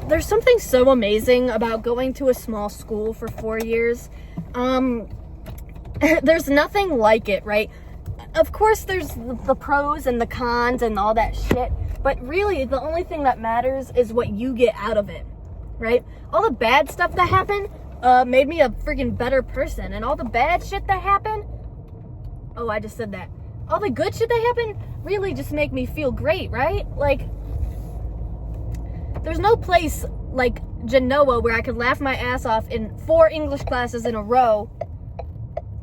There's something so amazing about going to a small school for 4 years. There's nothing like it, right? Of course, there's the pros and the cons and all that shit, but really, the only thing that matters is what you get out of it, right? All the bad stuff that happened made me a freaking better person, and all the bad shit that happened, oh, I just said that. All the good shit that happened really just make me feel great, right? Like, there's no place like Genoa where I could laugh my ass off in 4 English classes in a row.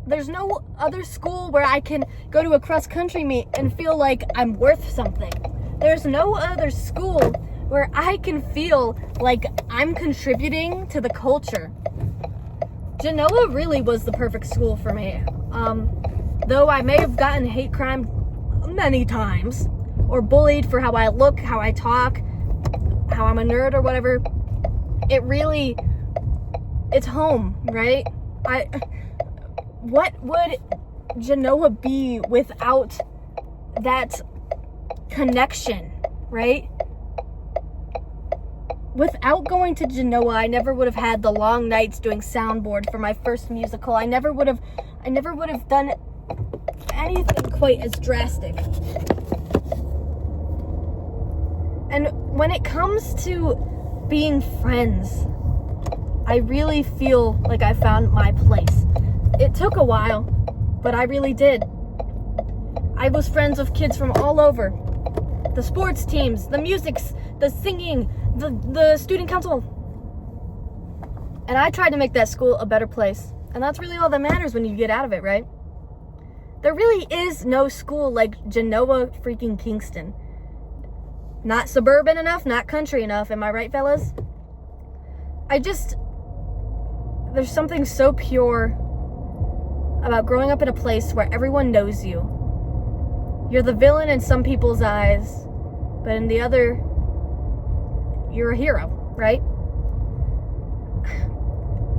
There's no other school where I can go to a cross-country meet and feel like I'm worth something. There's no other school where I can feel like I'm contributing to the culture. Genoa really was the perfect school for me. Though I may have gotten hate crime many times, or bullied for how I look, how I talk, how I'm a nerd or whatever, it's home, right? What would Genoa be without that connection, right? Without going to Genoa, I never would have had the long nights doing soundboard for my first musical. I never would have done anything quite as drastic. And when it comes to being friends, I really feel like I found my place. It took a while, but I really did. I was friends with kids from all over. The sports teams, the musics, the singing, the student council. And I tried to make that school a better place. And that's really all that matters when you get out of it, right? There really is no school like Genoa freaking Kingston. Not suburban enough, not country enough. Am I right, fellas? There's something so pure about growing up in a place where everyone knows you. You're the villain in some people's eyes, but in the other, you're a hero, right?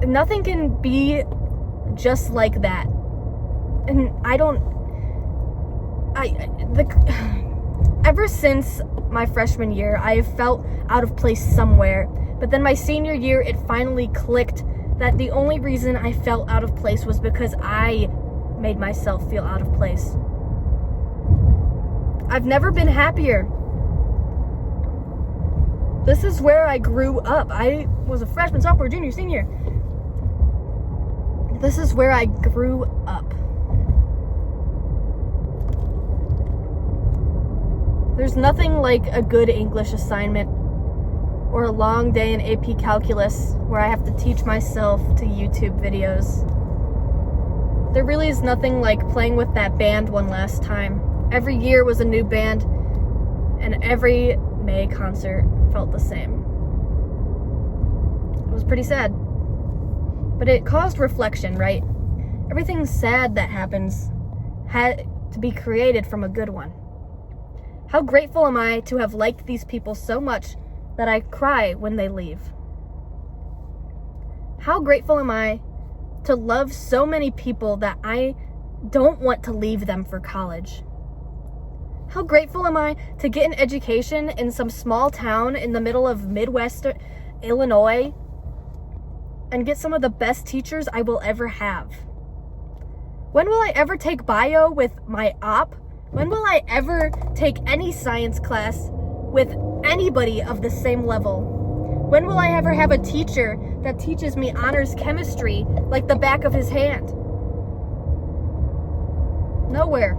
Nothing can be just like that. And ever since my freshman year, I have felt out of place somewhere. But then my senior year, it finally clicked that the only reason I felt out of place was because I made myself feel out of place. I've never been happier. This is where I grew up. I was a freshman, sophomore, junior, senior. This is where I grew up. There's nothing like a good English assignment or a long day in AP Calculus where I have to teach myself to YouTube videos. There really is nothing like playing with that band one last time. Every year was a new band, and every May concert felt the same. It was pretty sad. But it caused reflection, right? Everything sad that happens had to be created from a good one. How grateful am I to have liked these people so much that I cry when they leave? How grateful am I to love so many people that I don't want to leave them for college? How grateful am I to get an education in some small town in the middle of Midwest Illinois and get some of the best teachers I will ever have? When will I ever take bio with my op? When will I ever take any science class with anybody of the same level? When will I ever have a teacher that teaches me honors chemistry like the back of his hand? Nowhere.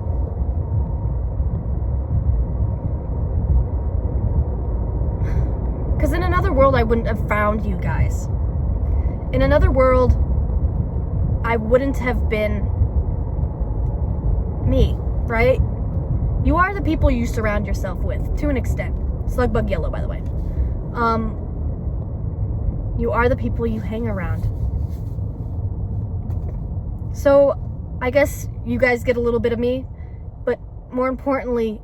Because in another world, I wouldn't have found you guys. In another world, I wouldn't have been me, right? You are the people you surround yourself with, to an extent. Slugbug yellow, by the way. You are the people you hang around. So, I guess you guys get a little bit of me, but more importantly,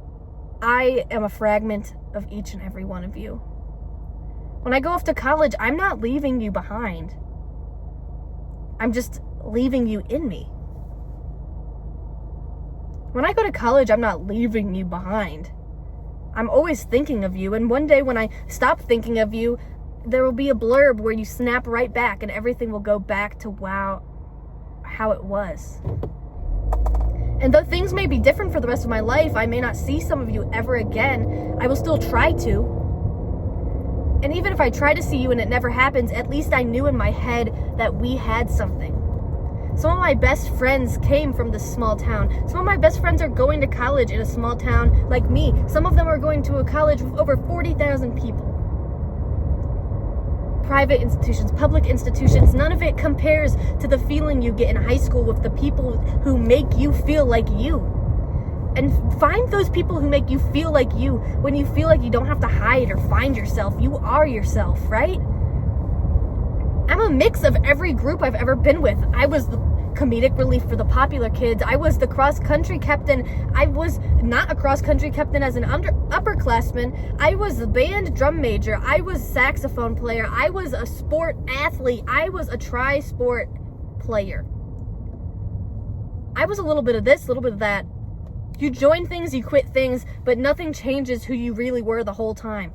I am a fragment of each and every one of you. When I go off to college, I'm not leaving you behind. I'm just leaving you in me. When I go to college, I'm not leaving you behind. I'm always thinking of you, and one day when I stop thinking of you, there will be a blurb where you snap right back and everything will go back to how it was. And though things may be different for the rest of my life, I may not see some of you ever again, I will still try to. And even if I try to see you and it never happens, at least I knew in my head that we had something. Some of my best friends came from this small town. Some of my best friends are going to college in a small town like me. Some of them are going to a college with over 40,000 people. Private institutions, public institutions, none of it compares to the feeling you get in high school with the people who make you feel like you. And find those people who make you feel like you when you feel like you don't have to hide or find yourself. You are yourself, right? I'm a mix of every group I've ever been with. I was the comedic relief for the popular kids. I was the cross-country captain. I was not a cross-country captain as an upperclassman. I was the band drum major. I was a saxophone player. I was a sport athlete. I was a tri-sport player. I was a little bit of this, a little bit of that. You join things, you quit things, but nothing changes who you really were the whole time.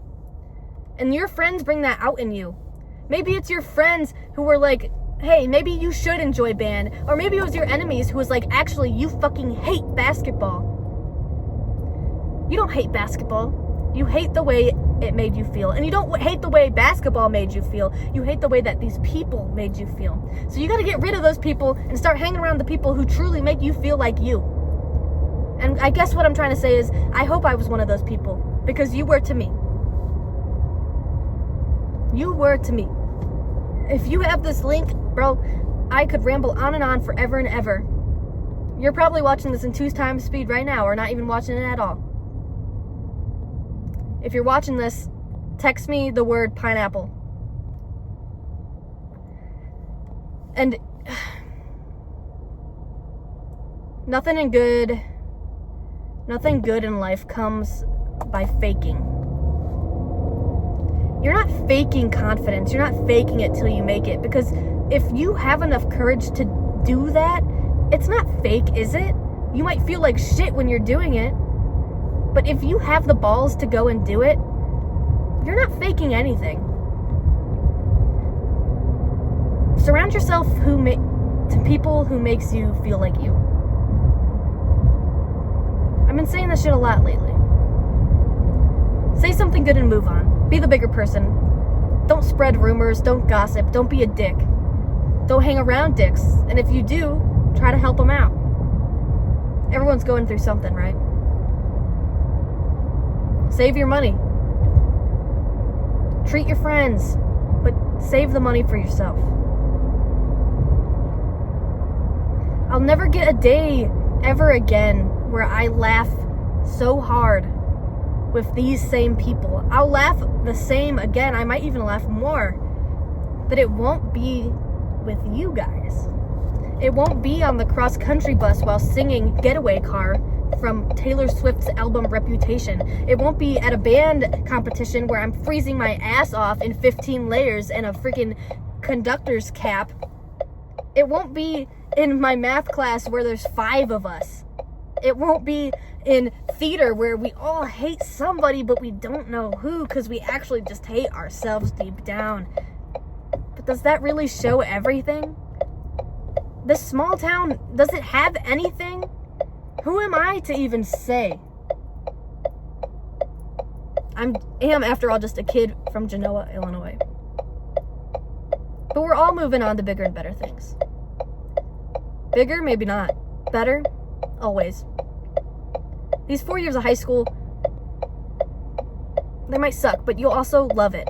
And your friends bring that out in you. Maybe it's your friends who were like, hey, maybe you should enjoy band. Or maybe it was your enemies who was like, actually, you fucking hate basketball. You don't hate basketball. You hate the way it made you feel. And you don't hate the way basketball made you feel. You hate the way that these people made you feel. So you gotta get rid of those people and start hanging around the people who truly make you feel like you. And I guess what I'm trying to say is, I hope I was one of those people. Because you were to me. You were to me. If you have this link, bro, I could ramble on and on forever and ever. You're probably watching this in 2 times speed right now, or not even watching it at all. If you're watching this, text me the word pineapple. And nothing good in life comes by faking. You're not faking confidence. You're not faking it till you make it. Because if you have enough courage to do that, it's not fake, is it? You might feel like shit when you're doing it. But if you have the balls to go and do it, you're not faking anything. Surround yourself to people who makes you feel like you. I've been saying this shit a lot lately. Say something good and move on. Be the bigger person. Don't spread rumors. Don't gossip. Don't be a dick. Don't hang around dicks. And if you do, try to help them out. Everyone's going through something, right? Save your money. Treat your friends, but save the money for yourself. I'll never get a day ever again where I laugh so hard with these same people. I'll laugh the same again. I might even laugh more. But it won't be with you guys. It won't be on the cross-country bus while singing Getaway Car from Taylor Swift's album Reputation. It won't be at a band competition where I'm freezing my ass off in 15 layers and a freaking conductor's cap. It won't be in my math class where there's 5 of us. It won't be in theater where we all hate somebody but we don't know who because we actually just hate ourselves deep down. But does that really show everything? This small town, does it have anything? Who am I to even say? I am, after all, just a kid from Genoa, Illinois. But we're all moving on to bigger and better things. Bigger, maybe not. Better, always. These 4 years of high school, they might suck, but you'll also love it.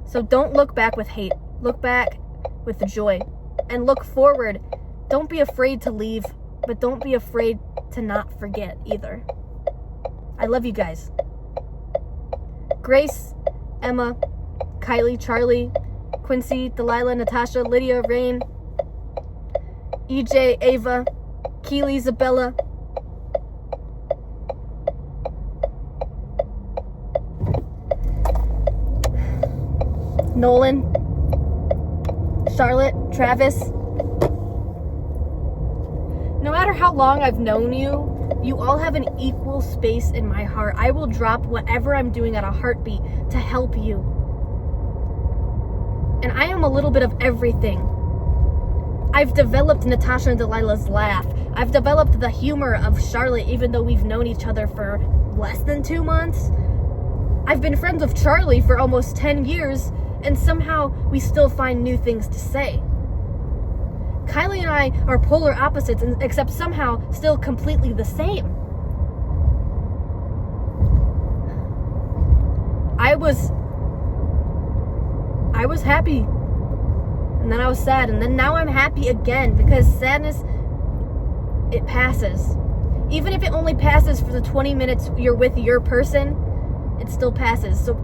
So don't look back with hate. Look back with the joy. And look forward. Don't be afraid to leave, but don't be afraid to not forget either. I love you guys. Grace, Emma, Kylie, Charlie, Quincy, Delilah, Natasha, Lydia, Rain, EJ, Ava, Keely, Isabella, Nolan, Charlotte, Travis. No matter how long I've known you, you all have an equal space in my heart. I will drop whatever I'm doing at a heartbeat to help you. And I am a little bit of everything. I've developed Natasha and Delilah's laugh. I've developed the humor of Charlotte, even though we've known each other for less than 2 months. I've been friends with Charlie for almost 10 years, and somehow we still find new things to say. Kylie and I are polar opposites, except somehow still completely the same. I was happy, and then I was sad, and then now I'm happy again, because sadness, it passes. Even if it only passes for the 20 minutes you're with your person, it still passes. So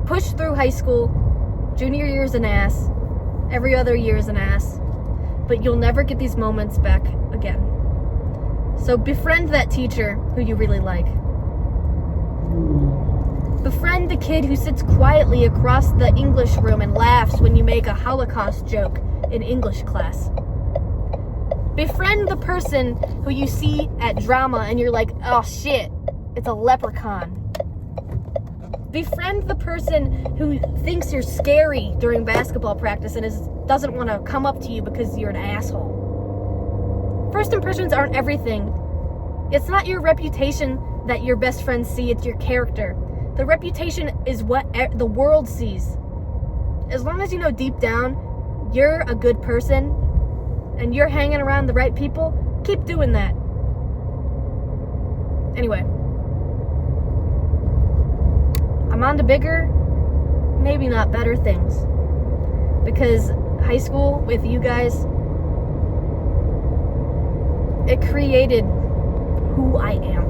push through high school. Junior year is an ass. Every other year is an ass. But you'll never get these moments back again. So befriend that teacher who you really like. Befriend the kid who sits quietly across the English room and laughs when you make a Holocaust joke in English class. Befriend the person who you see at drama and you're like, oh shit, it's a leprechaun. Befriend the person who thinks you're scary during basketball practice and doesn't want to come up to you because you're an asshole. First impressions aren't everything. It's not your reputation that your best friends see, it's your character. The reputation is what the world sees. As long as you know deep down you're a good person and you're hanging around the right people, keep doing that. Anyway. I'm on to bigger, maybe not better things. Because high school with you guys, it created who I am.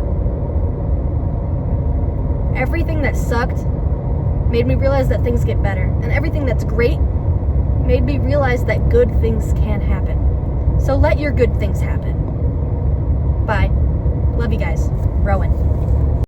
Everything that sucked made me realize that things get better. And everything that's great made me realize that good things can happen. So let your good things happen. Bye. Love you guys. Rowan.